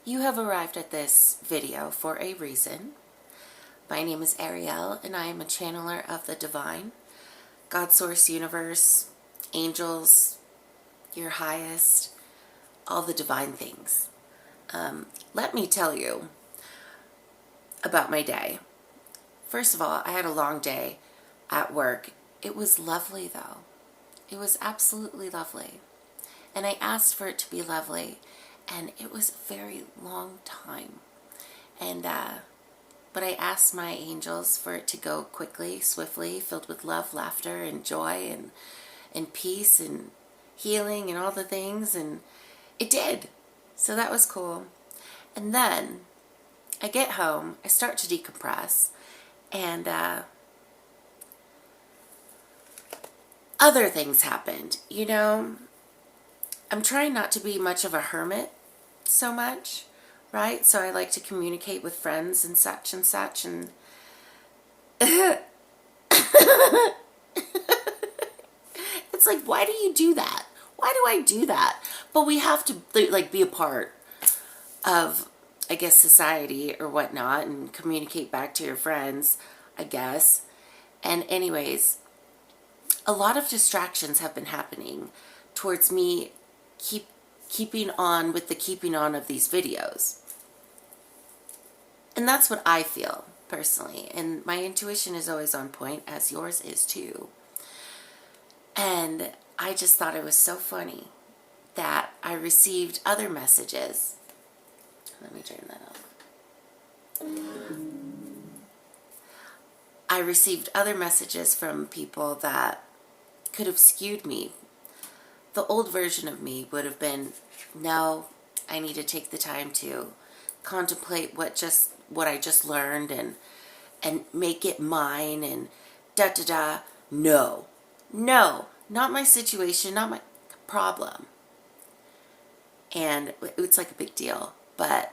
You have arrived at this video for a reason. My name is Ariel, and I am a channeler of the divine, God, Source, Universe, angels, your highest, all the divine things. Let me tell you about my day. First of all, I had a long day at work. It was lovely, though. It was absolutely lovely. And I asked for it to be lovely, and it was a very long time. And but I asked my angels for it to go quickly, swiftly, filled with love, laughter, and joy, and peace, and healing, and all the things, and it did. So that was cool. And then I get home, I start to decompress, and other things happened. You know, I'm trying not to be much of a hermit so much, right? So I like to communicate with friends and such, and it's like, why do you do that? Why do I do that? But we have to like be a part of, I guess, society or whatnot, and communicate back to your friends, I guess. And anyways, a lot of distractions have been happening towards me keeping on with the keeping on of these videos. And that's what I feel personally. And my intuition is always on point, as yours is too. And I just thought it was so funny that I received other messages. Let me turn that off. I received other messages from people that could have skewed me. The old version of me would have been, no, I need to take the time to contemplate what I just learned and make it mine and da da da. No, not my situation, not my problem. And it's like a big deal, but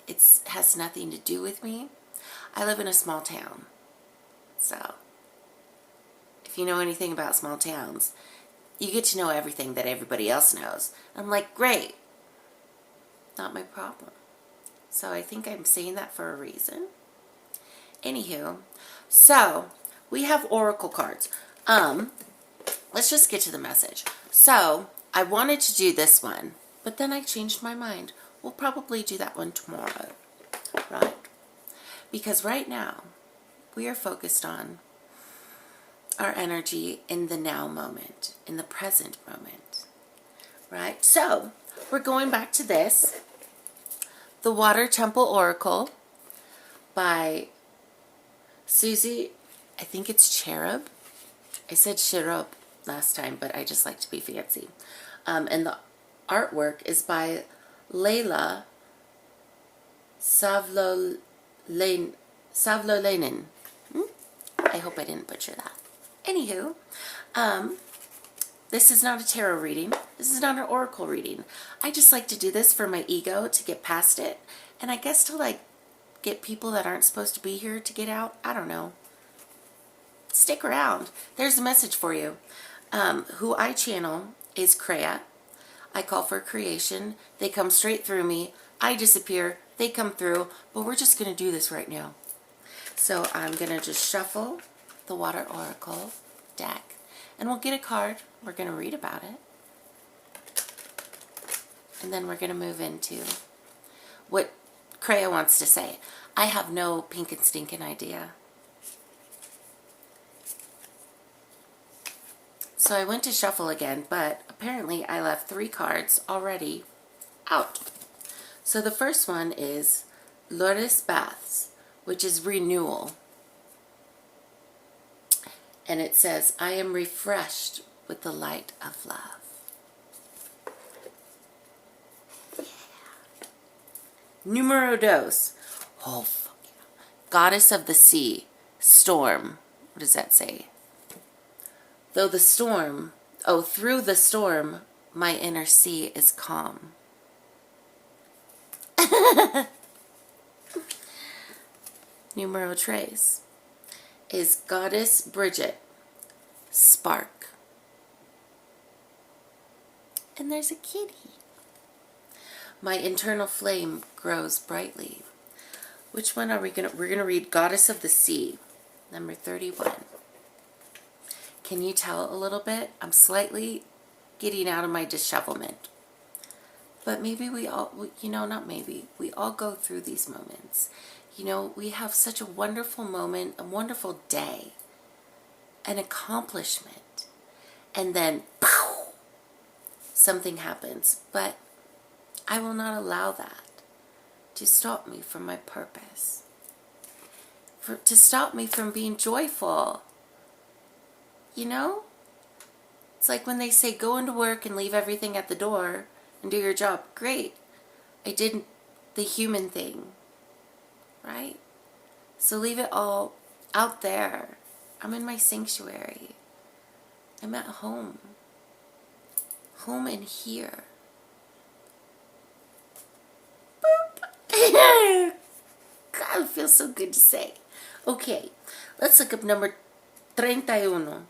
it has nothing to do with me. I live in a small town. So if you know anything about small towns, you get to know everything that everybody else knows. I'm like, great. Not my problem. So I think I'm saying that for a reason. Anywho, so we have oracle cards. Let's just get to the message. So I wanted to do this one, but then I changed my mind. We'll probably do that one tomorrow, right? Because right now we are focused on our energy in the now moment, in the present moment, right? So we're going back to this, The Water Temple Oracle by Susie, I think it's Cherub. I said Cherub last time, but I just like to be fancy. And the artwork is by Layla Savlolenin. I hope I didn't butcher that. Anywho, this is not a tarot reading. This is not an oracle reading. I just like to do this for my ego, to get past it. And I guess to like get people that aren't supposed to be here to get out. I don't know. Stick around. There's a message for you. Who I channel is Kreia. I call for creation. They come straight through me. I disappear. They come through. But we're just going to do this right now. So I'm going to just shuffle the Water Oracle deck. And we'll get a card. We're going to read about it. And then we're going to move into what Kreia wants to say. I have no pink and stinking idea. So I went to shuffle again, but apparently I left 3 cards already out. So the first one is Lotus Baths, which is renewal. And it says, I am refreshed with the light of love. Yeah. Numero dos. Oh, fuck yeah. Goddess of the sea. Storm. What does that say? Through the storm, my inner sea is calm. Numero tres is Goddess Bridget, spark. And there's a kitty. My internal flame grows brightly. Which one are we going to... We're going to read Goddess of the Sea, number 31. Can you tell a little bit? I'm slightly getting out of my dishevelment. But maybe we all, not maybe, we all go through these moments. We have such a wonderful moment, a wonderful day, an accomplishment, and then, pow, something happens. But I will not allow that to stop me from my purpose, to stop me from being joyful. It's like when they say go into work and leave everything at the door and do your job. Great. I did the human thing, right? So leave it all out there. I'm in my sanctuary. I'm at home. Home and here. Boop. God, it feels so good to say. Okay, let's look up number 31.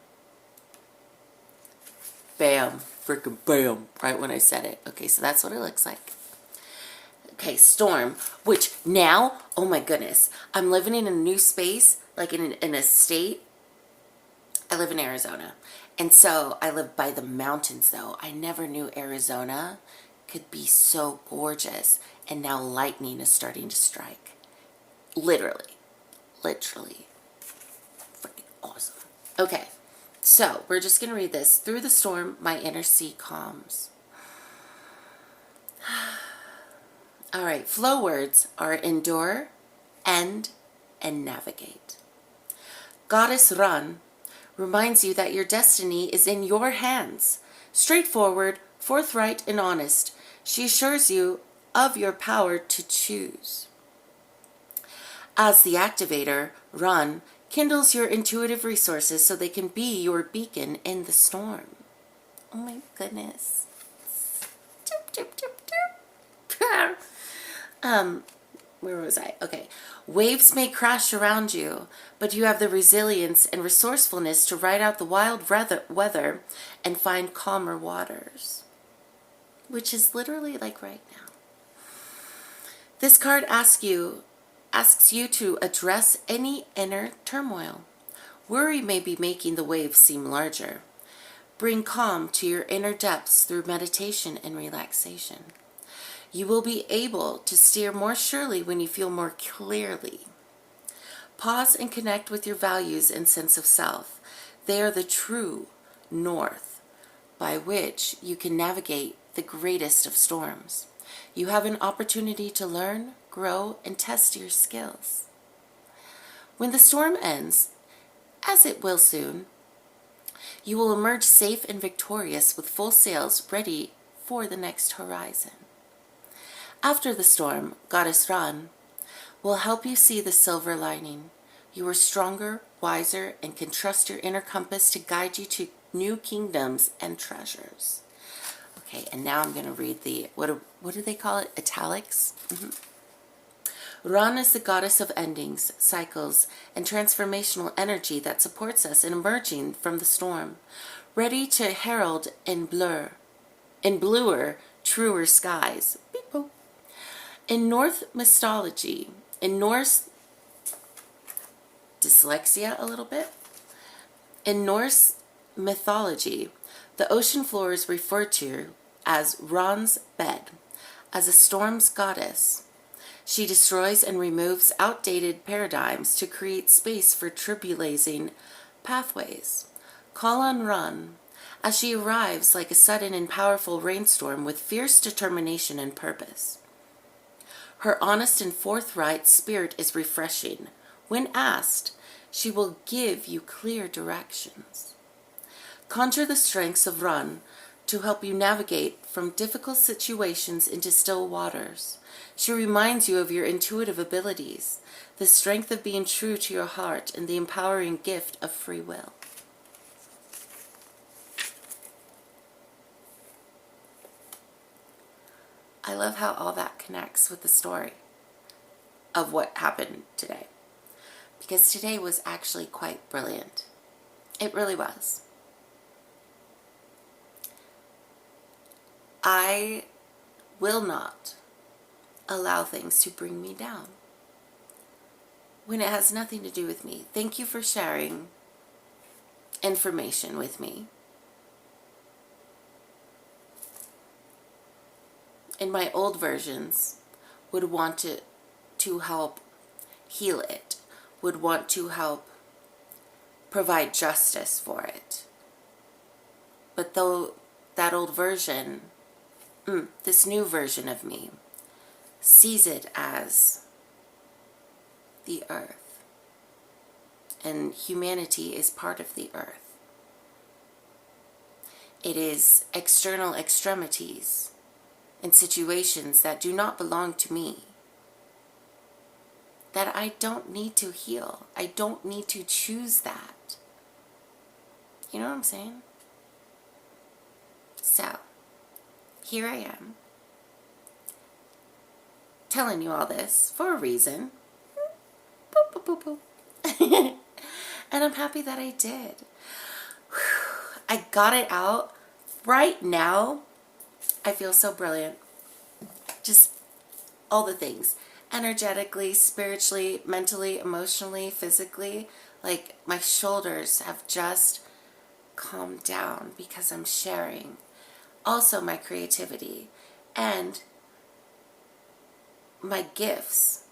Bam. Freaking bam. Right when I said it. Okay, so that's what it looks like. Okay, storm. Which now, oh my goodness, I'm living in a new space, like in a state. I live in Arizona. And so I live by the mountains, though. I never knew Arizona could be so gorgeous. And now lightning is starting to strike. Literally. Freaking awesome. Okay. So, we're just going to read this. Through the storm, my inner sea calms. All right, flow words are endure, end, and navigate. Goddess Ran reminds you that your destiny is in your hands. Straightforward, forthright, and honest, she assures you of your power to choose. As the activator, Ran kindles your intuitive resources so they can be your beacon in the storm. Oh my goodness. Where was I? Okay. Waves may crash around you, but you have the resilience and resourcefulness to ride out the wild weather and find calmer waters. Which is literally like right now. This card asks you to address any inner turmoil. Worry may be making the waves seem larger. Bring calm to your inner depths through meditation and relaxation. You will be able to steer more surely when you feel more clearly. Pause and connect with your values and sense of self. They are the true north by which you can navigate the greatest of storms. You have an opportunity to learn, grow, and test your skills. When the storm ends, as it will soon, you will emerge safe and victorious with full sails ready for the next horizon. After the storm, Goddess Ran will help you see the silver lining. You are stronger, wiser, and can trust your inner compass to guide you to new kingdoms and treasures. Okay, and now I'm going to read the, what do they call it? Italics? Ran is the goddess of endings, cycles, and transformational energy that supports us in emerging from the storm, ready to herald in bluer, truer skies. Beep, boop. In Norse mythology, in Norse, dyslexia a little bit. In Norse mythology, the ocean floor is referred to as Ran's bed, as a storm's goddess. She destroys and removes outdated paradigms to create space for trailblazing pathways. Call on Ran as she arrives like a sudden and powerful rainstorm with fierce determination and purpose. Her honest and forthright spirit is refreshing. When asked, she will give you clear directions. Conjure the strengths of Ran to help you navigate from difficult situations into still waters. She reminds you of your intuitive abilities, the strength of being true to your heart, and the empowering gift of free will. I love how all that connects with the story of what happened today. Because today was actually quite brilliant. It really was. I will not allow things to bring me down when it has nothing to do with me. Thank you for sharing information with me. In my old versions, would want it to help heal it, would want to help provide justice for it. But though that old version, this new version of me, sees it as the earth. And humanity is part of the earth. It is external extremities and situations that do not belong to me, that I don't need to heal. I don't need to choose that. You know what I'm saying? So, here I am, telling you all this for a reason. Boop, boop, boop, boop. And I'm happy that I did. I got it out. Right now, I feel so brilliant. Just all the things. Energetically, spiritually, mentally, emotionally, physically. Like, my shoulders have just calmed down because I'm sharing. Also, my creativity and my gifts,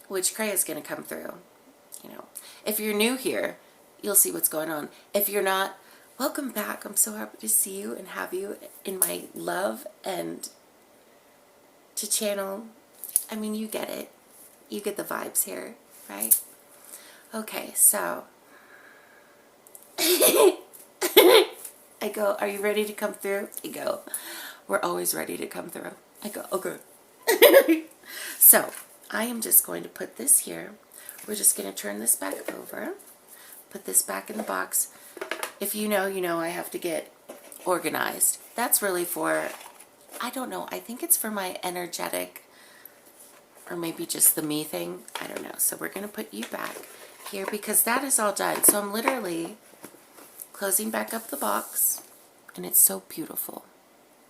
which Cray is going to come through. You know, if you're new here, you'll see what's going on. If you're not, welcome back. I'm so happy to see you and have you in my love and to channel. I mean, you get it. You get the vibes here, right? Okay, so I go, are you ready to come through? I go, we're always ready to come through. I go, okay. So I am just going to put this here. We're just going to turn this back over. Put this back in the box. If you know, you know I have to get organized. That's really for, I don't know, I think it's for my energetic, or maybe just the me thing. I don't know. So we're going to put you back here because that is all done. So I'm literally closing back up the box, and it's so beautiful.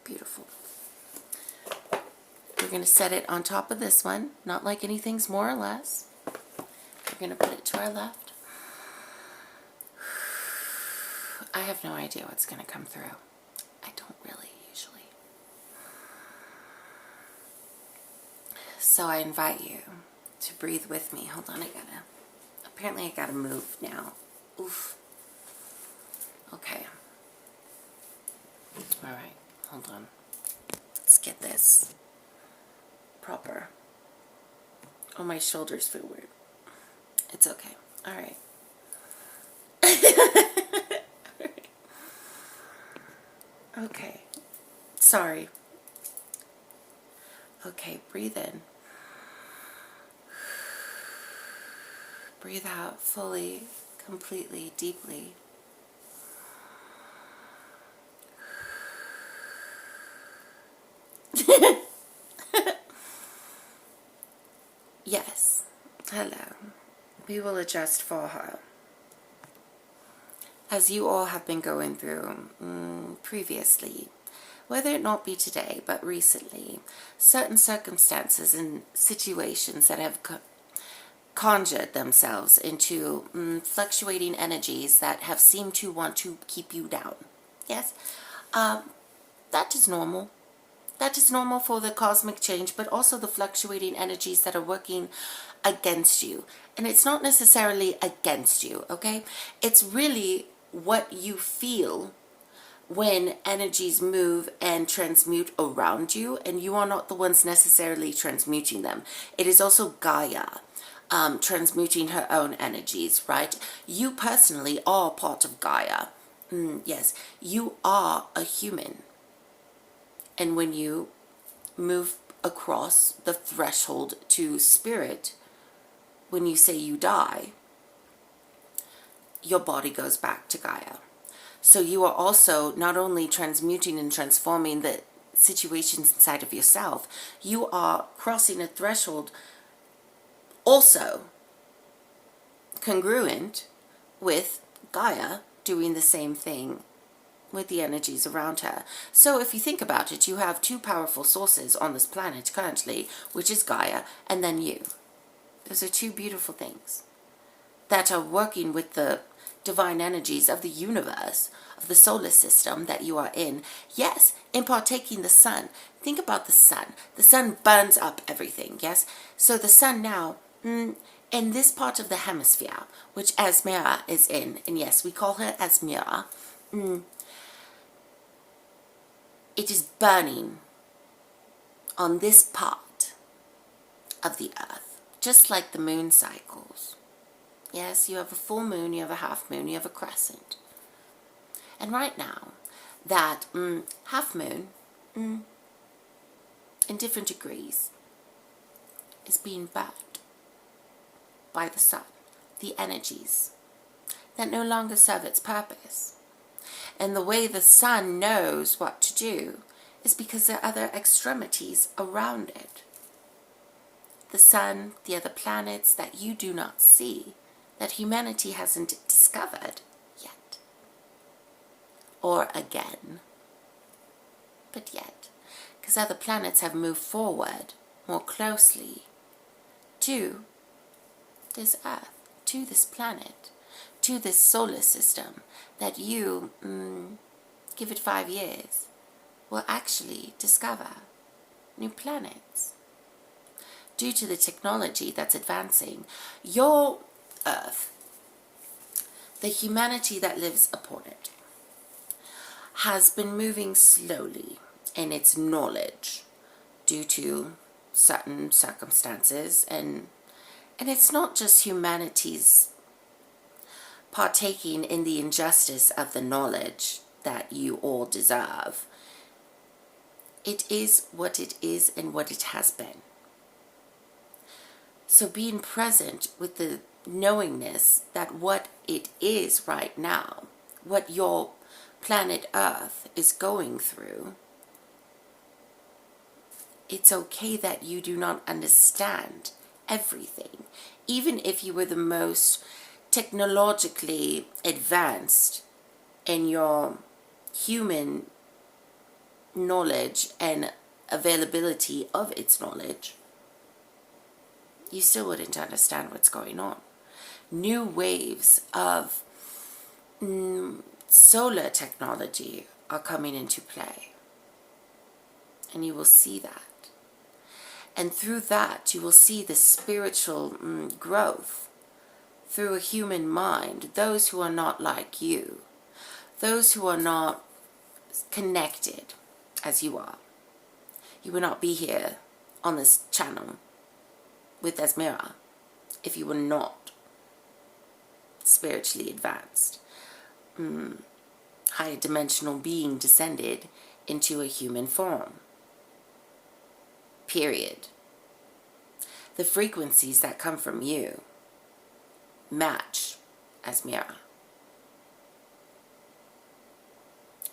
Beautiful. We're going to set it on top of this one, not like anything's more or less. We're going to put it to our left. I have no idea what's going to come through. I don't really usually. So I invite you to breathe with me. Hold on, apparently I gotta move now. Oof. Okay. All right, hold on. Let's get this proper. Oh, my shoulders feel weird. It's okay. All right. Okay. Sorry. Okay, breathe in. Breathe out fully, completely, deeply. Yes. Hello. We will adjust for her. As you all have been going through previously, whether it not be today, but recently, certain circumstances and situations that have conjured themselves into fluctuating energies that have seemed to want to keep you down. Yes, that is normal. That is normal for the cosmic change, but also the fluctuating energies that are working against you. And it's not necessarily against you, okay? It's really what you feel when energies move and transmute around you, and you are not the ones necessarily transmuting them. It is also Gaia transmuting her own energies, right? You personally are part of Gaia. Yes, you are a human. And when you move across the threshold to spirit, when you say you die, your body goes back to Gaia. So you are also not only transmuting and transforming the situations inside of yourself, you are crossing a threshold also congruent with Gaia doing the same thing with the energies around her. So if you think about it, you have two powerful sources on this planet currently, which is Gaia and then you. Those are two beautiful things that are working with the divine energies of the universe, of the solar system that you are in. Yes, in partaking the sun. Think about the sun. The sun burns up everything, yes? So the sun now, in this part of the hemisphere, which Asmira is in, and yes, we call her Asmira, it is burning on this part of the earth, just like the moon cycles. Yes, you have a full moon, you have a half moon, you have a crescent. And right now, that half moon, in different degrees, is being burned by the sun, the energies that no longer serve its purpose. And the way the sun knows what to do is because there are other extremities around it. The sun, the other planets that you do not see, that humanity hasn't discovered yet. Or again. But yet. Because other planets have moved forward more closely to this Earth, to this planet, to this solar system that you, give it 5 years, will actually discover new planets. Due to the technology that's advancing, your Earth, the humanity that lives upon it, has been moving slowly in its knowledge due to certain circumstances, and it's not just humanity's partaking in the injustice of the knowledge that you all deserve. It is what it is and what it has been. So being present with the knowingness that what it is right now, what your planet Earth is going through, it's okay that you do not understand everything. Even if you were the most technologically advanced in your human knowledge and availability of its knowledge, you still wouldn't understand what's going on. New waves of solar technology are coming into play. And you will see that. And through that, you will see the spiritual growth through a human mind. Those who are not like you, those who are not connected as you are. You would not be here on this channel with Asmira if you were not spiritually advanced. Higher dimensional being descended into a human form. Period. The frequencies that come from you match Asmira.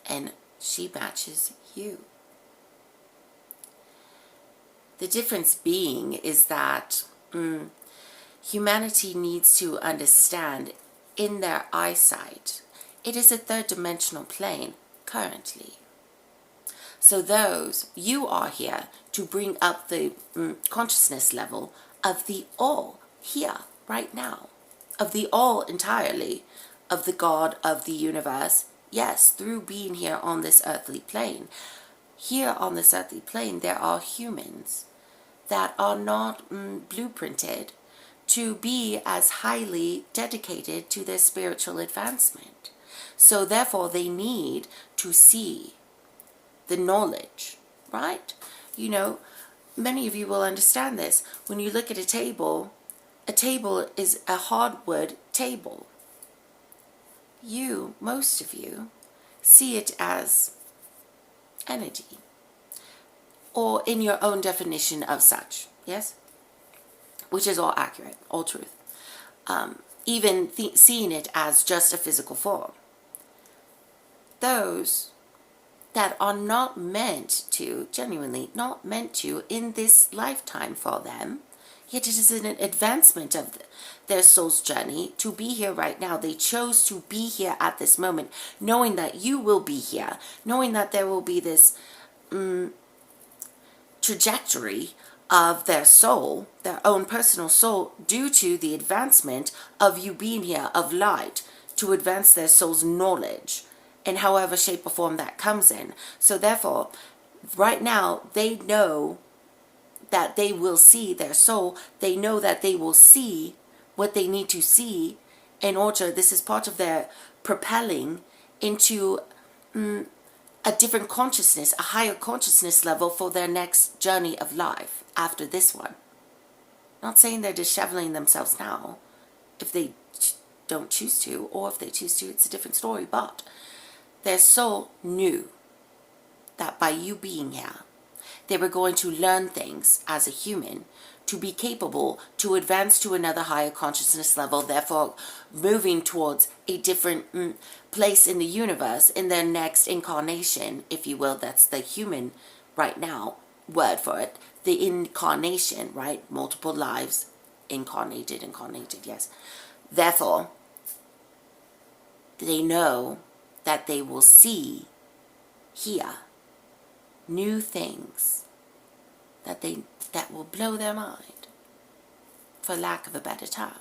And she matches you. The difference being is that humanity needs to understand in their eyesight, it is a third dimensional plane currently. So you are here to bring up the consciousness level of the all here, right now. Of the all entirely, of the God of the universe. Yes, through being here on this earthly plane. Here on this earthly plane, there are humans that are not blueprinted to be as highly dedicated to their spiritual advancement. So therefore, they need to see the knowledge, right? You know, many of you will understand this. When you look at a table is a hardwood table. Most of you, see it as energy, or in your own definition of such, yes? Which is all accurate, all truth. Even seeing it as just a physical form. Those that are not meant to, genuinely not meant to, in this lifetime for them, Yet it is an advancement of their soul's journey to be here right now. They chose to be here at this moment, knowing that you will be here, knowing that there will be this trajectory of their soul, their own personal soul, due to the advancement of you being here, of light, to advance their soul's knowledge in however shape or form that comes in. So therefore, right now, they know that they will see their soul. They know that they will see what they need to see in order. This is part of their propelling into a different consciousness, a higher consciousness level for their next journey of life after this one. Not saying they're disheveling themselves now if they don't choose to, or if they choose to, it's a different story. But their soul knew that by you being here, they were going to learn things as a human to be capable to advance to another higher consciousness level, therefore moving towards a different place in the universe in their next incarnation, if you will. That's the human right now word for it. The incarnation, right? Multiple lives, incarnated, yes. Therefore, they know that they will see, hear new things that will blow their mind, for lack of a better term.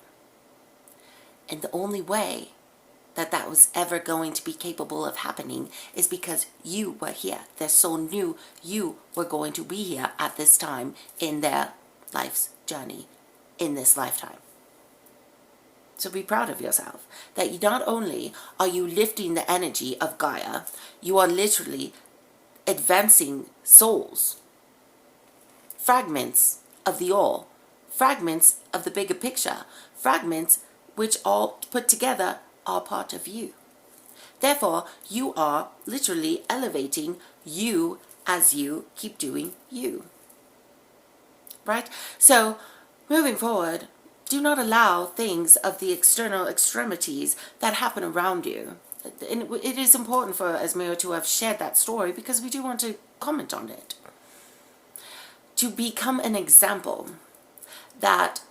And the only way that was ever going to be capable of happening is because you were here. Their soul knew you were going to be here at this time in their life's journey, in this lifetime. So be proud of yourself that not only are you lifting the energy of Gaia, you are literally advancing souls, fragments of the all, fragments of the bigger picture, fragments which all put together are part of you. Therefore, you are literally elevating you as you keep doing you. Right? So, moving forward, do not allow things of the external extremities that happen around you. And it is important for Esmeo to have shared that story because we do want to comment on it. To become an example that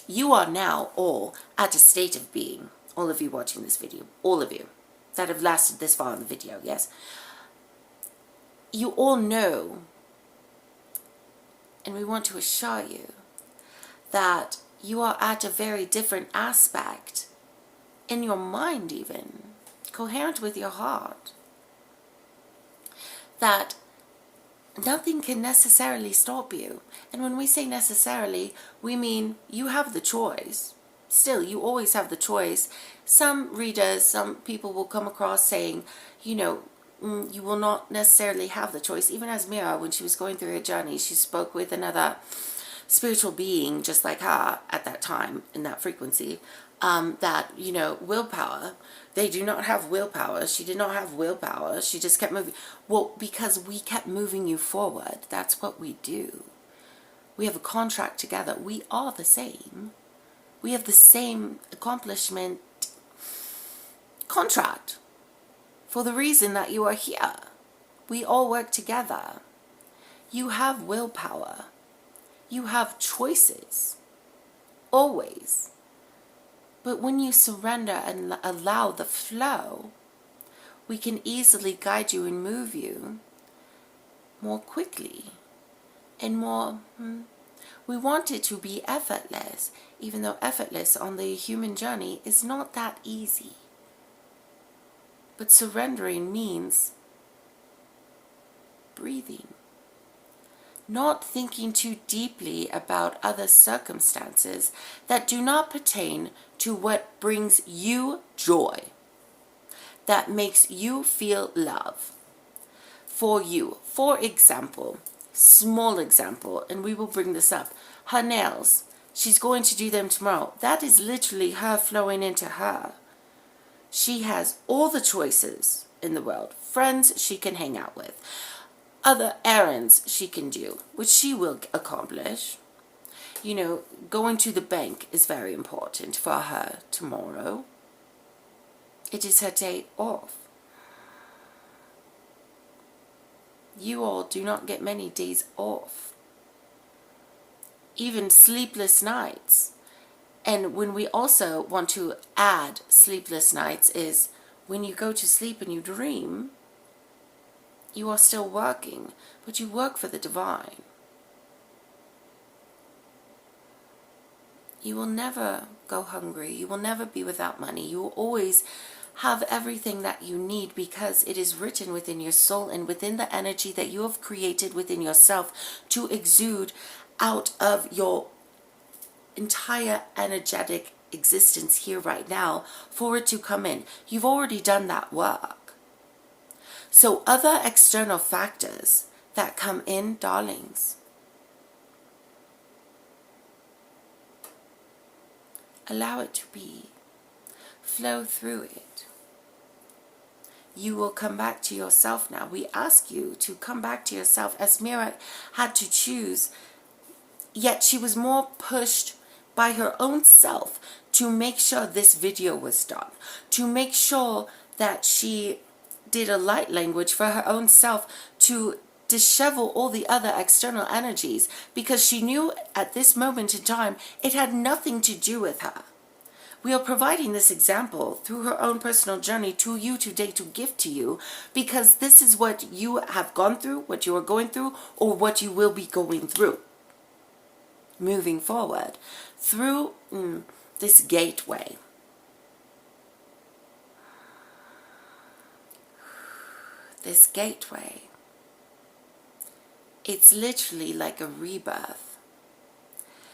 you are now all at a state of being. All of you watching this video, all of you that have lasted this far in the video, yes. You all know, and we want to assure you that you are at a very different aspect in your mind, even coherent with your heart, that nothing can necessarily stop you. And when we say necessarily, we mean you have the choice. Still, you always have the choice. Some readers, some people will come across saying, you know, you will not necessarily have the choice. Even as Mira, when she was going through her journey, she spoke with another spiritual being just like her at that time in that frequency, that, you know, willpower, they do not have willpower. She did not have willpower. She just kept moving. Well, because we kept moving you forward. That's what we do. We have a contract together. We are the same. We have the same accomplishment contract for the reason that you are here. We all work together. You have willpower. You have choices. Always. But when you surrender and allow the flow, we can easily guide you and move you more quickly and more. We want it to be effortless, even though effortless on the human journey is not that easy. But surrendering means breathing. Not thinking too deeply about other circumstances that do not pertain to what brings you joy, that makes you feel love for you. For example, small example, and we will bring this up, her nails, she's going to do them tomorrow. That is literally her flowing into her. She has all the choices in the world, friends she can hang out with, other errands she can do, which she will accomplish. You know, going to the bank is very important for her tomorrow. It is her day off. You all do not get many days off. even sleepless nights. And when we also want to add sleepless nights is when you go to sleep and you dream, you are still working, but you work for the divine. You will never go hungry. You will never be without money. You will always have everything that you need because it is written within your soul and within the energy that you have created within yourself to exude out of your entire energetic existence here right now for it to come in. You've already done that work. So other external factors that come in, darlings, allow it to be. Flow through it. You will come back to yourself now. We ask you to come back to yourself, as Mira had to choose, yet she was more pushed by her own self to make sure this video was done, to make sure that she did a light language for her own self to dishevel all the other external energies, because she knew at this moment in time it had nothing to do with her. We are providing this example through her own personal journey to you today to give to you, because this is what you have gone through, what you are going through, or what you will be going through moving forward through this gateway. This gateway, it's literally like a rebirth.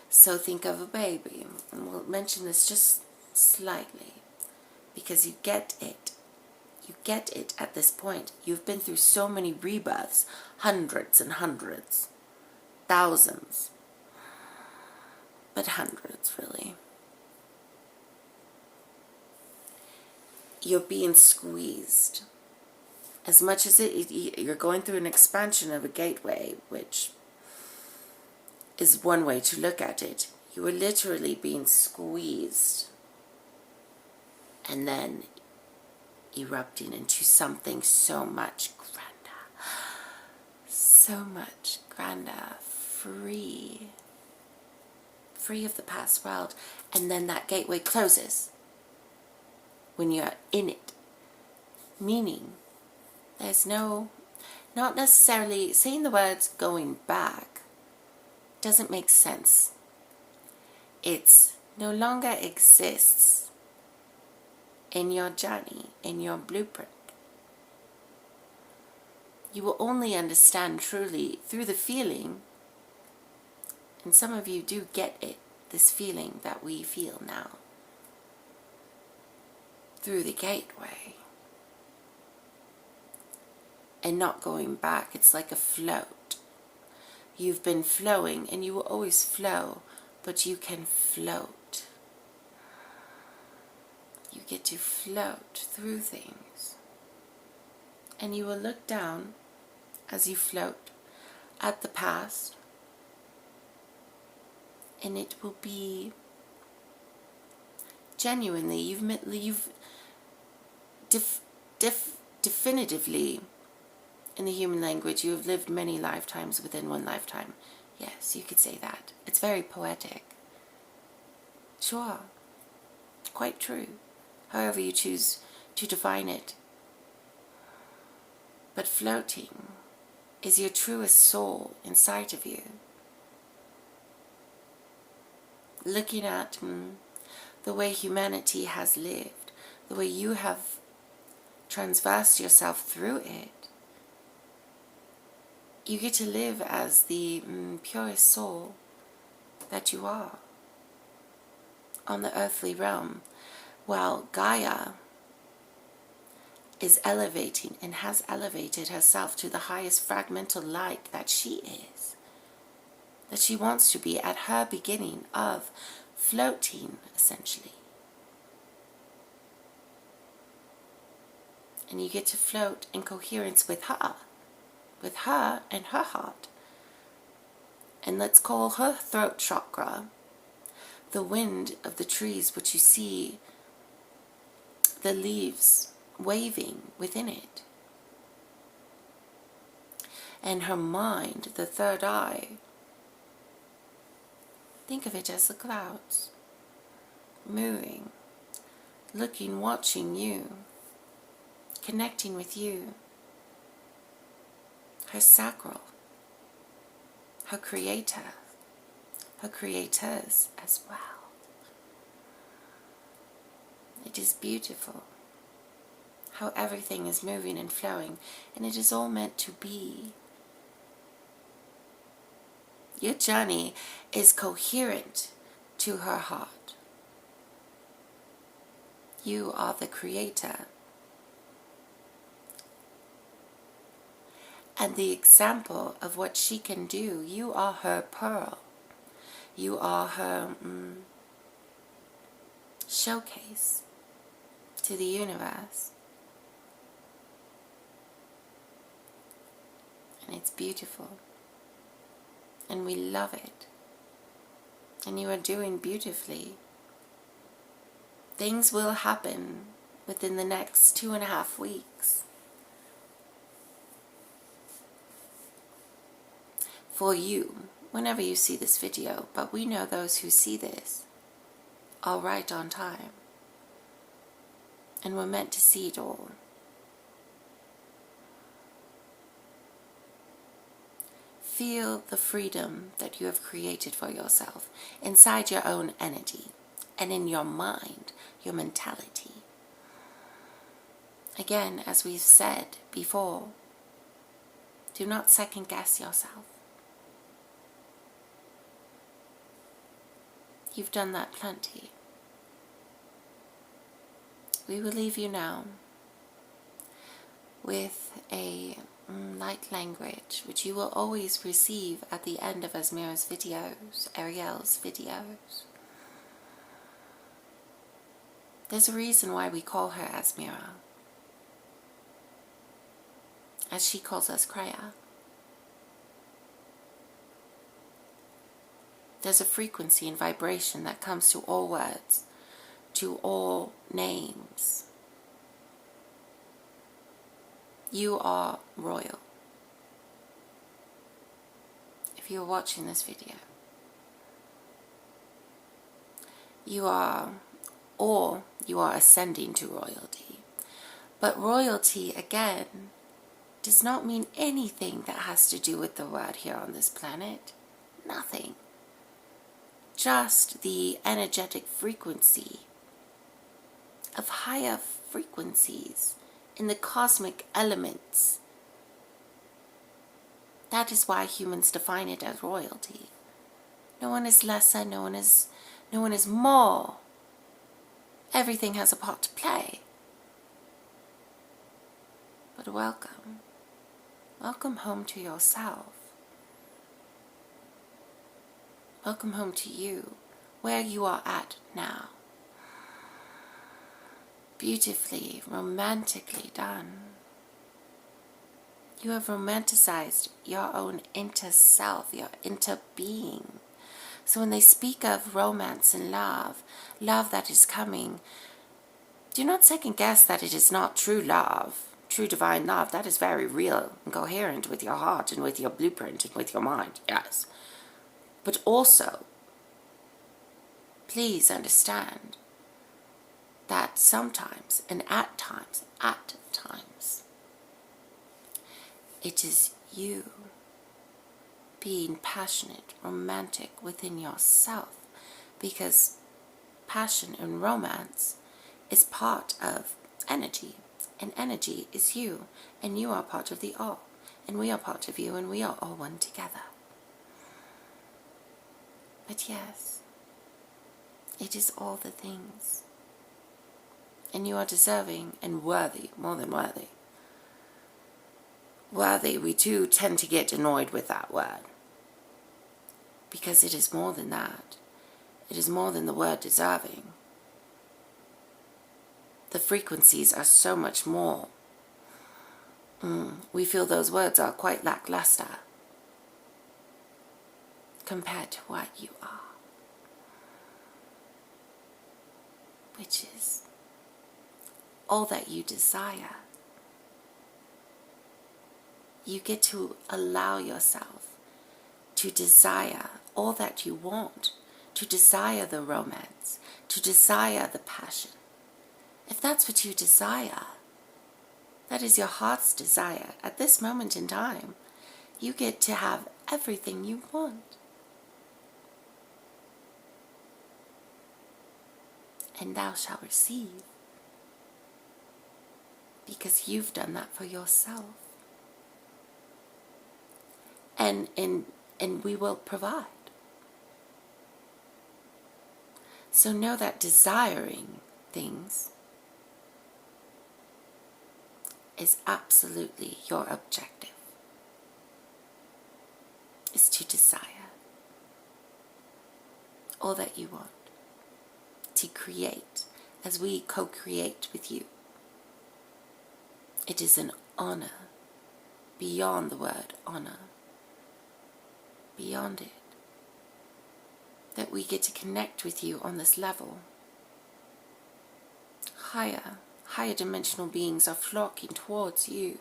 So think of a baby, and we'll mention this just slightly because you get it. You get it at this point. You've been through so many rebirths, hundreds and hundreds, thousands, but hundreds really. You're being squeezed. As much as you're going through an expansion of a gateway, which is one way to look at it. You are literally being squeezed and then erupting into something so much grander, free of the past world. And then that gateway closes when you're in it, meaning there's not necessarily saying the words going back doesn't make sense. It's no longer exists in your journey, in your blueprint. You will only understand truly through the feeling, and some of you do get it, this feeling that we feel now, through the gateway. And not going back. It's like a float. You've been flowing, and you will always flow, but you can float. You get to float through things. And you will look down as you float at the past, and it will be genuinely, you've definitively, in the human language, you have lived many lifetimes within one lifetime. Yes, you could say that. It's very poetic. Sure. Quite true. However you choose to define it. But floating is your truest soul inside of you. Looking at the way humanity has lived, the way you have transversed yourself through it, you get to live as the purest soul that you are on the earthly realm, while Gaia is elevating and has elevated herself to the highest fragmental light that she is, that she wants to be at her beginning of floating, essentially. And you get to float in coherence with her and her heart. And let's call her throat chakra the wind of the trees, which you see the leaves waving within it. And her mind, the third eye, Think of it as the clouds, moving, looking, watching you, connecting with you, her sacral, her creator, her creators as well. It is beautiful how everything is moving and flowing, and it is all meant to be. Your journey is coherent to her heart. You are the creator. And the example of what she can do, you are her pearl. You are her showcase to the universe. And it's beautiful. And we love it. And you are doing beautifully. Things will happen within the next 2.5 weeks. For you, whenever you see this video, but we know those who see this are right on time. And we're meant to see it all. Feel the freedom that you have created for yourself inside your own energy and in your mind, your mentality. Again, as we've said before, do not second guess yourself. You've done that plenty. We will leave you now with a light language, which you will always receive at the end of Asmira's videos, Ariel's videos. There's a reason why we call her Asmira, as she calls us Kreia. There's a frequency and vibration that comes to all words, to all names. You are royal. If you're watching this video, you are ascending to royalty. But royalty, again, does not mean anything that has to do with the word here on this planet. Nothing. Just the energetic frequency of higher frequencies in the cosmic elements. That is why humans define it as royalty. No one is lesser, no one is more. Everything has a part to play. But welcome. Welcome home to yourself. Welcome home to you, where you are at now. Beautifully, romantically done. You have romanticized your own inner self, your inner being. So when they speak of romance and love that is coming, do not second guess that it is not true love, true divine love. That is very real and coherent with your heart and with your blueprint and with your mind, yes. But also, please understand that sometimes, and at times, it is you being passionate, romantic within yourself, because passion and romance is part of energy, and energy is you, and you are part of the all, and we are part of you, and we are all one together. But yes, it is all the things. And you are deserving and worthy, more than worthy. Worthy, we do tend to get annoyed with that word. Because it is more than that. It is more than the word deserving. The frequencies are so much more. We feel those words are quite lackluster compared to what you are. Which is all that you desire. You get to allow yourself to desire all that you want, to desire the romance, to desire the passion. If that's what you desire, that is your heart's desire at this moment in time, you get to have everything you want. And thou shalt receive, because you've done that for yourself. And we will provide. So know that desiring things is absolutely your objective, is to desire all that you want, to create as we co-create with you. It is an honor, beyond the word honor, beyond it, that we get to connect with you on this level. Higher dimensional beings are flocking towards you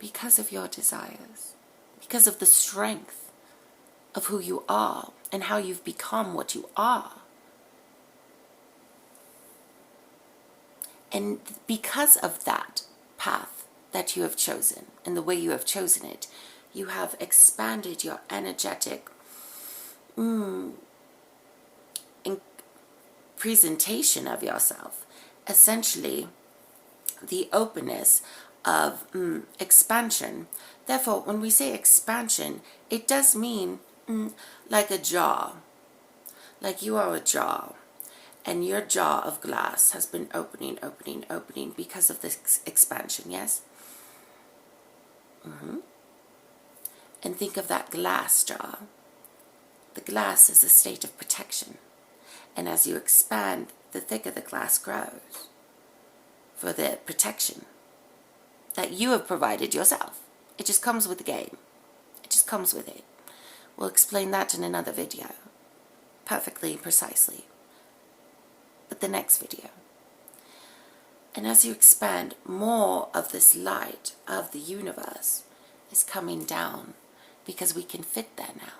because of your desires, because of the strength of who you are and how you've become what you are. And because of that path that you have chosen and the way you have chosen it, you have expanded your energetic presentation of yourself. Essentially, the openness of expansion. Therefore, when we say expansion, it does mean like a jar. Like you are a jar, and your jar of glass has been opening because of this expansion, yes? And think of that glass jar. The glass is a state of protection. And as you expand, the thicker the glass grows for the protection that you have provided yourself. It just comes with the game. It just comes with it. We'll explain that in another video, perfectly, precisely. But the next video. And as you expand, more of this light of the universe is coming down because we can fit there now.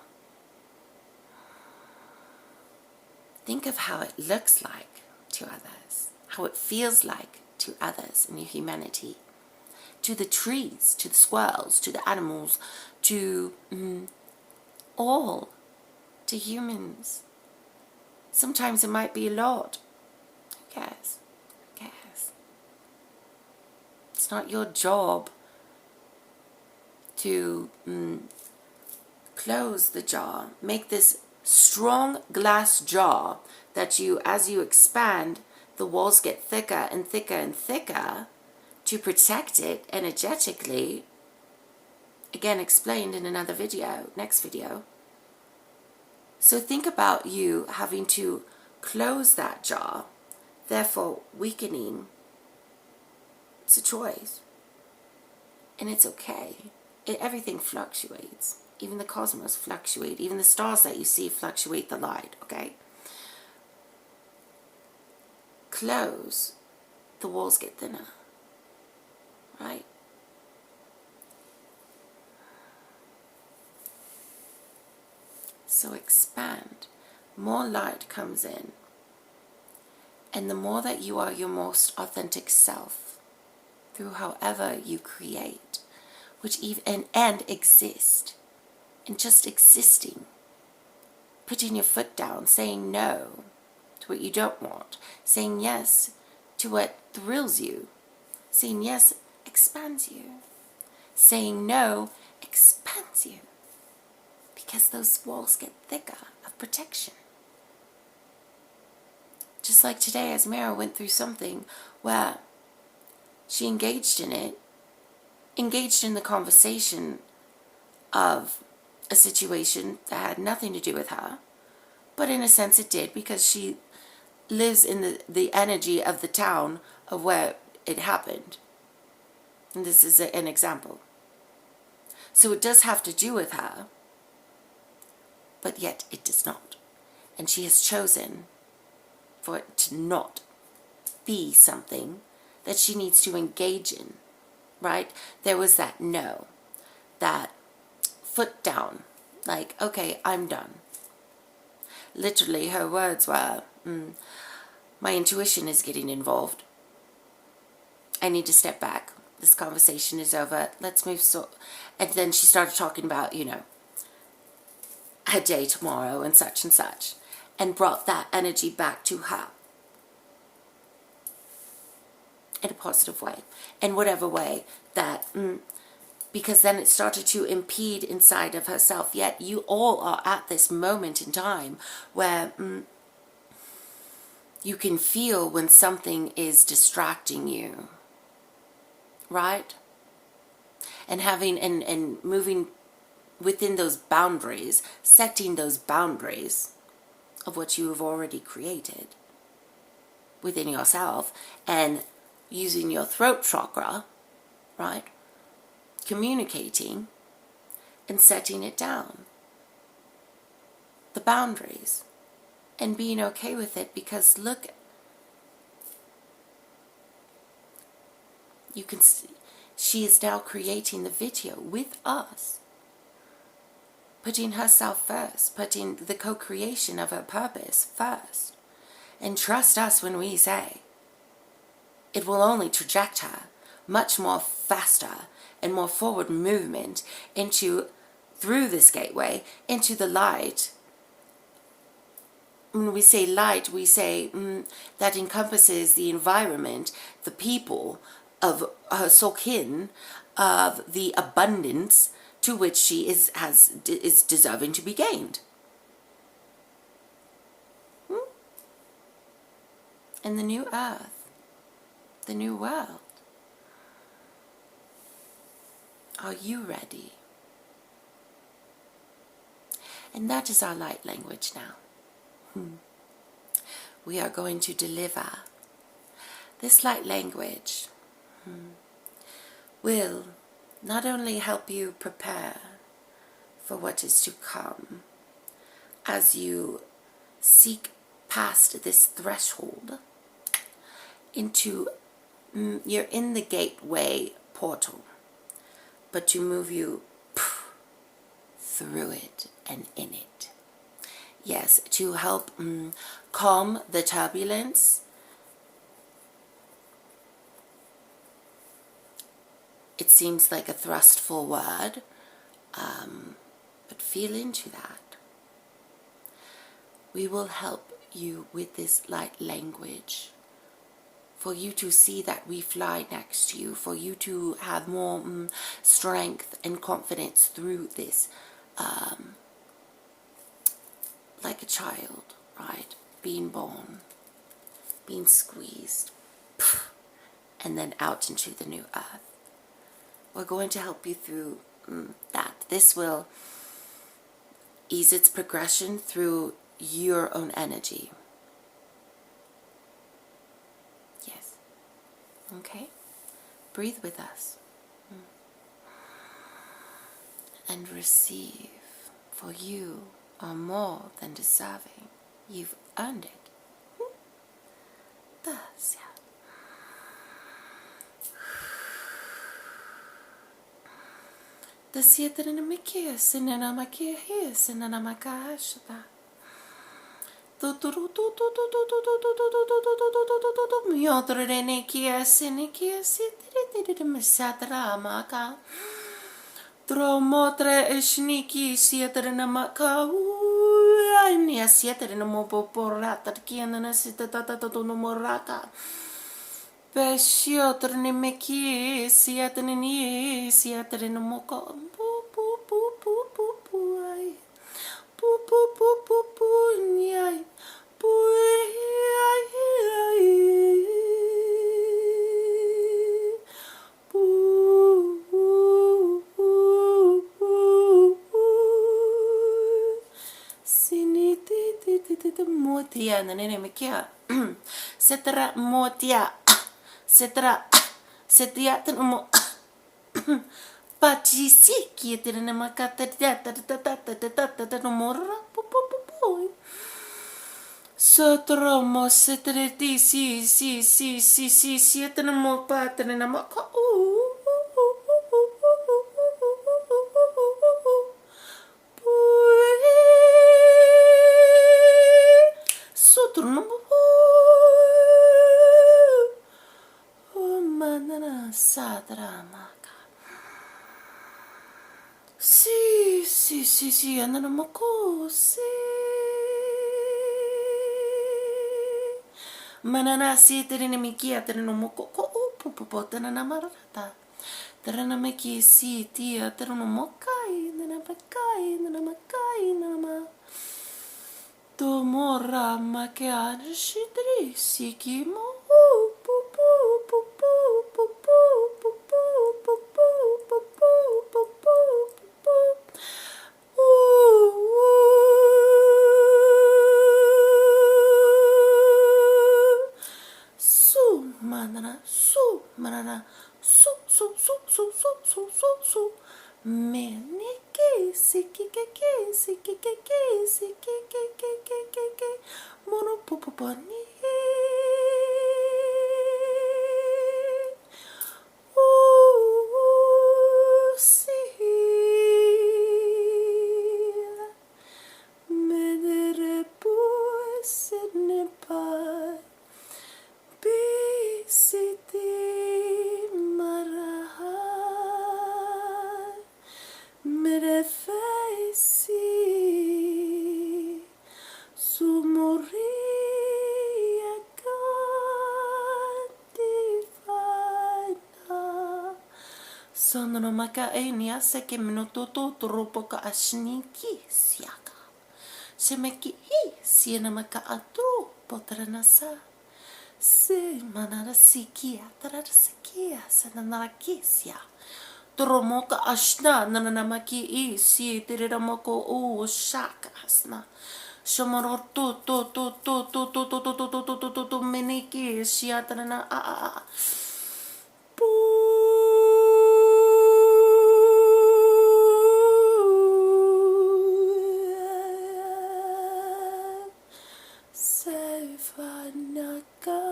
Think of how it looks like to others, how it feels like to others in your humanity, to the trees, to the squirrels, to the animals, to all, to humans. Sometimes it might be a lot. Who cares? Who cares? It's not your job to close the jar, make this strong glass jar that you, as you expand, the walls get thicker and thicker and thicker to protect it energetically. Again, explained in another video, next video. So think about you having to close that jar, therefore weakening. It's a choice. And it's okay. Everything fluctuates. Even the cosmos fluctuate. Even the stars that you see fluctuate the light, okay? Close, the walls get thinner, right? So expand. More light comes in. And the more that you are your most authentic self, through however you create, which even and exist, and just existing, putting your foot down, saying no to what you don't want, saying yes to what thrills you, saying yes expands you, saying no expands you, because those walls get thicker of protection. Just like today, as Mara went through something where she engaged in the conversation of a situation that had nothing to do with her, but in a sense it did, because she lives in the energy of the town of where it happened. And this is an example. So it does have to do with her, but yet it does not. And she has chosen for it to not be something that she needs to engage in, right? There was that no, that foot down, like, okay, I'm done. literally her words were, my intuition is getting involved. I need to step back. This conversation is over. Let's move. And then she started talking about, her day tomorrow and such, and brought that energy back to her in a positive way, in whatever way that, because then it started to impede inside of herself. Yet you all are at this moment in time where you can feel when something is distracting you, right? And having and moving within those boundaries, setting those boundaries of what you have already created within yourself, and using your throat chakra, right? Communicating and setting it down. The boundaries. And being okay with it, because look, you can see she is now creating the video with us, putting herself first, putting the co-creation of her purpose first. And trust us when we say it will only traject her much more faster and more forward movement through this gateway into the light. When we say light, we say that encompasses the environment, the people of her soul-kin, of the abundance to which she is deserving to be gained. And the new earth, the new world. Are you ready? And that is our light language now. We are going to deliver this light language. Will not only help you prepare for what is to come as you seek past this threshold into, you're in the gateway portal, but to move you through it and in it. Yes, to help calm the turbulence. It seems like a thrust forward, but feel into that. We will help you with this light language, for you to see that we fly next to you, for you to have more strength and confidence through this, like a child, right? Being born, being squeezed, and then out into the new earth. We're going to help you through that. This will ease its progression through your own energy. Yes. Okay? Breathe with us. And receive, for you are more than deserving. You've earned it. Thus, yeah. The siete na mikia sinana makia here sinana makashata. Miodrene kia sinikia sitere misatra maka. Dromotre eshniki siete na maka. Ania siete na mopoporata kiana sita tata no moraka. Pesciotr ne meki siete ni siete no moko. Motia na nene mekia. Setra motia. Setia temo. Pachisi kietene na makata no morra. Sotromo setreti si sietene mo patene na maka. Si, andana moko, si. Manana si terene mikia tereno moko ko upupo terena marata. Terena meki si tia tereno mokai, nana makai, nana ma. To mora makia shidri siki mo pu pu pu pu pu pu pu pu pu pu pu pu pu pu su manana su meneke siki ke mono popopani si medere puese ne pai bisiti marahai mere faisi sumoria cantifina sono no maka e ni ase ke minuto tropo ka ashniki siaka semeki hi siena maka atro potrana sa se manara sikia tarara sikia sanana kisia Toromoka ashna nanamaki I si tiramoko o shaka hasna. Shamoro to meniki shiatrana a. Seva nakaniki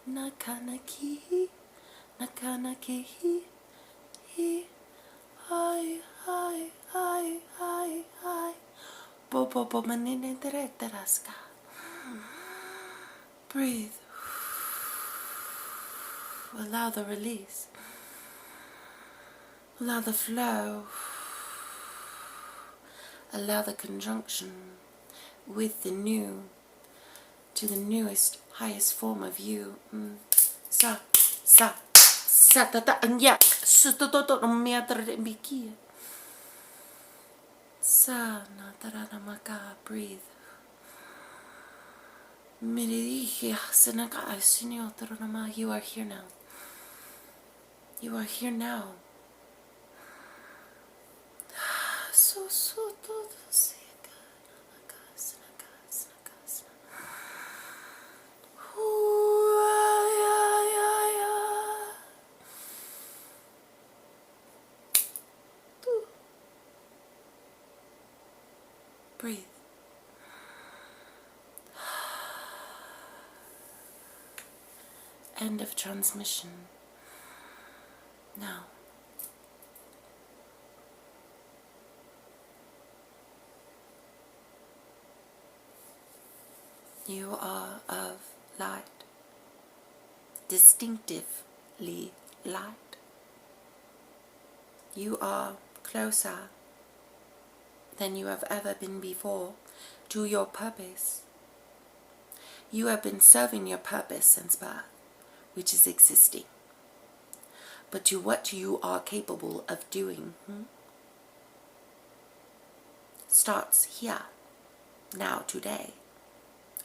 nakanaki nakanaki hi hi Bobo manine teraska. Breathe. Allow the release. Allow the flow. Allow the conjunction with the new to the newest, highest form of you. Sa tata anyak. Sutoto miatra bikia. Sa na tarana maka. Breathe. You are here now. You are here now. So breathe. End of transmission. Now. You are of light, distinctively light. You are closer than you have ever been before to your purpose. You have been serving your purpose since birth, which is existing. But to what you are capable of doing starts here, now, today.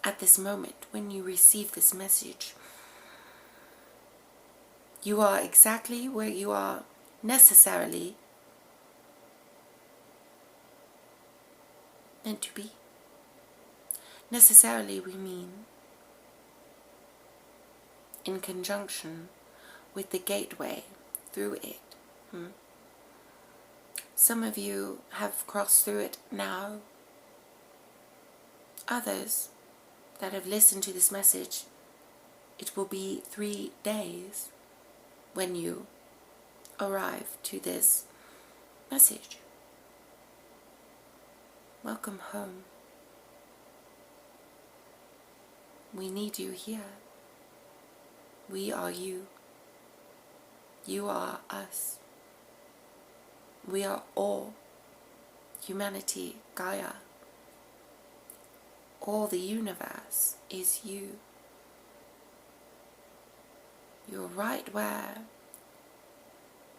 At this moment, when you receive this message, you are exactly where you are necessarily meant to be. Necessarily, we mean in conjunction with the gateway through it. Some of you have crossed through it now. Others that have listened to this message, it will be 3 days when you arrive to this message. Welcome home. We need you here. We are you. You are us. We are all humanity, Gaia. All the universe is you. You're right where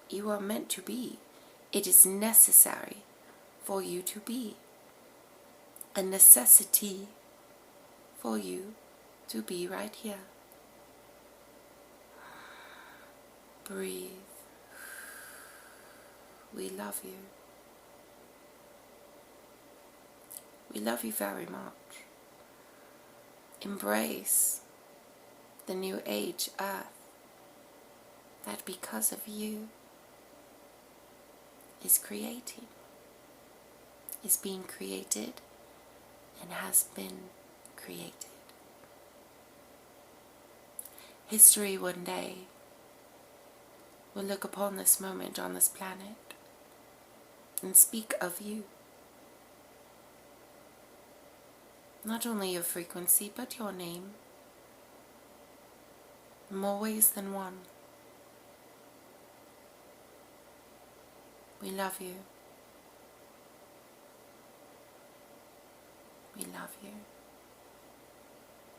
you are meant to be. It is necessary for you to be. A necessity for you to be right here. Breathe. We love you. We love you very much. Embrace the new age earth that because of you is creating, is being created and has been created. History one day will look upon this moment on this planet and speak of you. Not only your frequency, but your name. In more ways than one. We love you. We love you.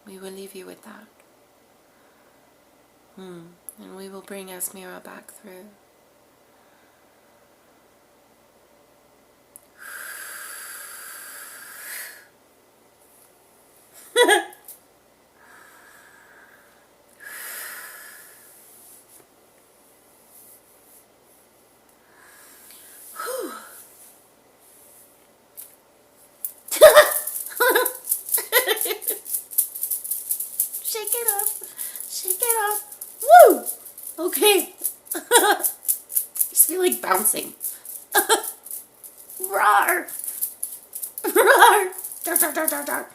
We will leave you with that. And we will bring Asmira back through. Shake it up. Shake it up. Woo! Okay. Just feel like bouncing. Roar! Roar! Dar, dar, dar, dar, dar.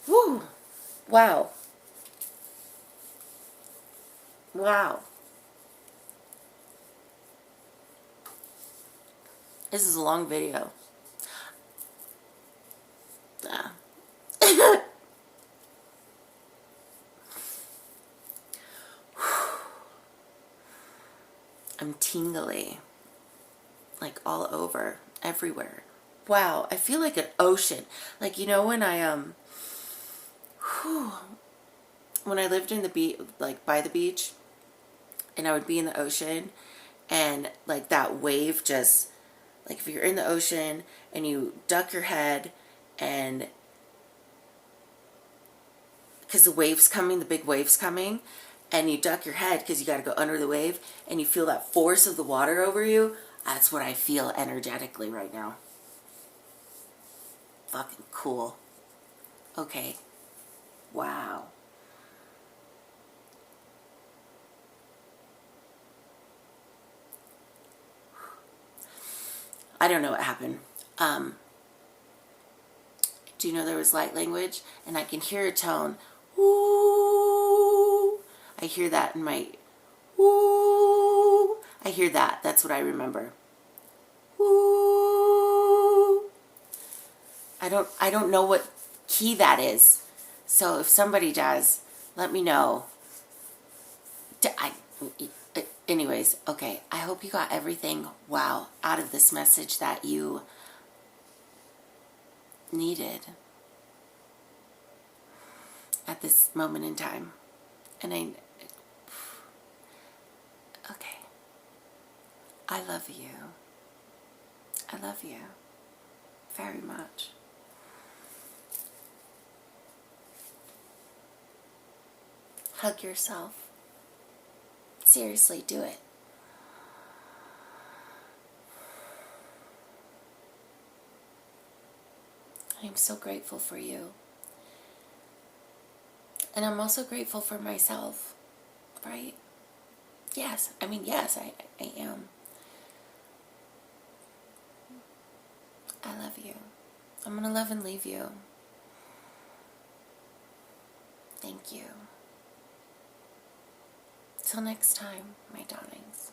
Woo! Wow. Wow. This is a long video. I'm tingly. Like all over. Everywhere. Wow. I feel like an ocean. Like, you know, when I lived in the beach, like by the beach, and I would be in the ocean, and like that wave just, like if you're in the ocean and you duck your head, and because the wave's coming, the big wave's coming, and you duck your head because you got to go under the wave, and you feel that force of the water over you. That's what I feel energetically right now. Fucking cool. Okay. Wow. I don't know what happened. Do you know there was light language? And I can hear a tone. Ooh. I hear that in my... Ooh. I hear that. That's what I remember. Ooh. I don't know what key that is. So if somebody does, let me know. Anyways, okay. I hope you got everything, wow, out of this message that you needed at this moment in time. And okay. I love you. I love you very much. Hug yourself. Seriously, do it. I'm so grateful for you. And I'm also grateful for myself, right? Yes, I mean, yes, I am. I love you. I'm going to love and leave you. Thank you. Till next time, my darlings.